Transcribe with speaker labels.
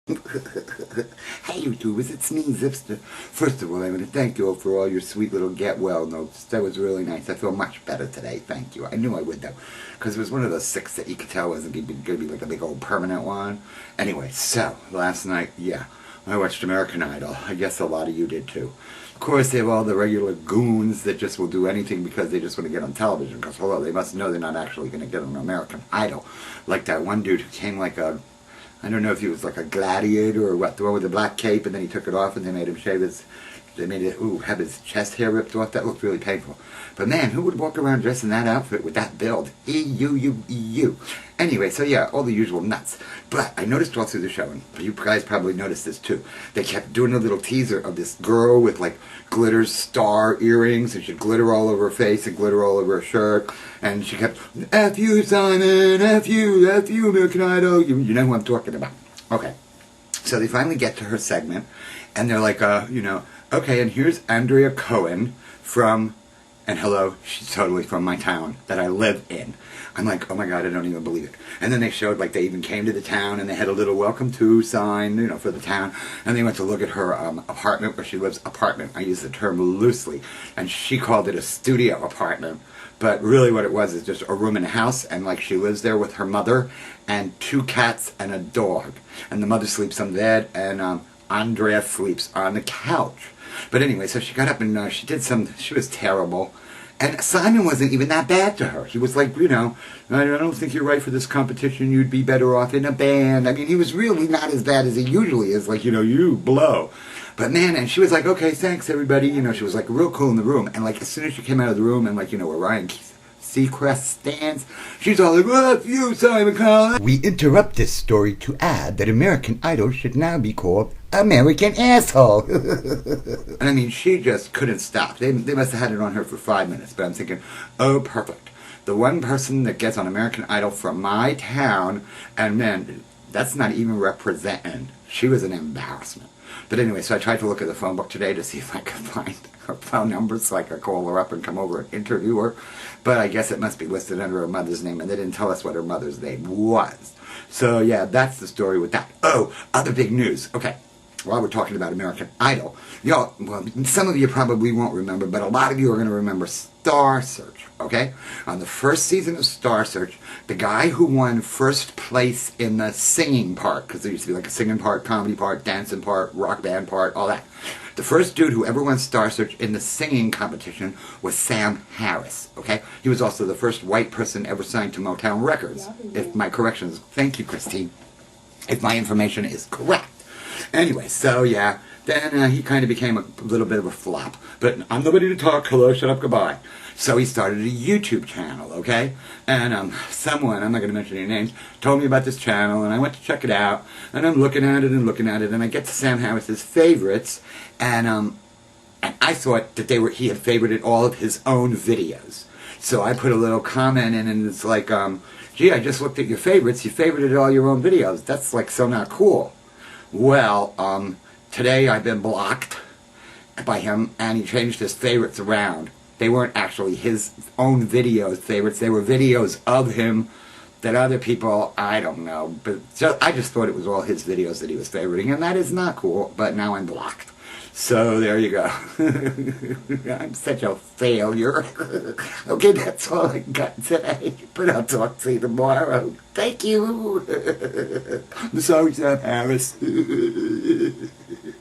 Speaker 1: Hey YouTubers, it's me, Zipster. First of all, I want to thank you all for all your sweet little get well notes. That was really nice. I feel much better today, thank you. I knew I would though, because it was one of those sick that you could tell wasn't going to be like a big old permanent one. Anyway, so, last night, yeah, I watched American Idol. I guess a lot of you did too. Of course, they have all the regular goons that just will do anything because they just want to get on television, because hello, they must know they're not actually going to get on American Idol. Like that one dude who came like a, I don't know if he was like a gladiator or what, the one with the black cape, and then he took it off and they made him shave his, they made it, have his chest hair ripped off. That looked really painful. But man, who would walk around dressed in that outfit with that build? E-U-U-E-U. Anyway, so yeah, all the usual nuts. But I noticed all through the show, and you guys probably noticed this too, they kept doing a little teaser of this girl with like glitter star earrings, and she had glitter all over her face and glitter all over her shirt, and she kept, F you Simon, F you, American Idol. You know who I'm talking about. Okay. So they finally get to her segment, and they're like, okay, and here's Andrea Cohen from, and hello, she's totally from my town that I live in. I'm like, oh my God, I don't even believe it. And then they showed, like, they even came to the town, and they had a little welcome to sign, for the town. And they went to look at her apartment where she lives, apartment. I use the term loosely. And she called it a studio apartment. But really what it was is just a room in a house, and like she lives there with her mother and 2 cats and a dog. And the mother sleeps on the bed, and Andrea sleeps on the couch. But anyway, so she got up and she was terrible. And Simon wasn't even that bad to her. He was like, I don't think you're right for this competition. You'd be better off in a band. I mean, he was really not as bad as he usually is. Like, you blow. But man, and she was like, okay, thanks everybody. She was like real cool in the room. And like as soon as she came out of the room and like, where Ryan Seacrest stands, she's all like, well, that's you, Simon Cowell. We interrupt this story to add that American Idol should now be called American Asshole. I mean, she just couldn't stop. They must have had it on her for 5 minutes. But I'm thinking, oh, perfect. The one person that gets on American Idol from my town, and man, that's not even representing. She was an embarrassment. But anyway, so I tried to look at the phone book today to see if I could find her phone number so I could call her up and come over and interview her. But I guess it must be listed under her mother's name, and they didn't tell us what her mother's name was. So yeah, that's the story with that. Oh, other big news. Okay. While we're talking about American Idol, well, some of you probably won't remember, but a lot of you are going to remember Star Search, okay? On the first season of Star Search, the guy who won first place in the singing part, because there used to be like a singing part, comedy part, dancing part, rock band part, all that. The first dude who ever won Star Search in the singing competition was Sam Harris, okay? He was also the first white person ever signed to Motown Records, if my corrections, thank you, Christine, if my information is correct. Anyway, so yeah, then he kind of became a little bit of a flop. But I'm nobody to talk, hello, shut up, goodbye. So he started a YouTube channel, okay? And someone, I'm not going to mention any names, told me about this channel, and I went to check it out, and I'm looking at it, and I get to Sam Harris's favorites, and I thought that he had favorited all of his own videos. So I put a little comment in, and it's like, gee, I just looked at your favorites, you favorited all your own videos. That's like so not cool. Well, today I've been blocked by him, and he changed his favorites around. They weren't actually his own videos favorites. They were videos of him that other people, I don't know. But I just thought it was all his videos that he was favoriting, and that is not cool, but now I'm blocked. So there you go. I'm such a failure. Okay, that's all I got today. But I'll talk to you tomorrow. Thank you. I'm sorry, Sam Harris.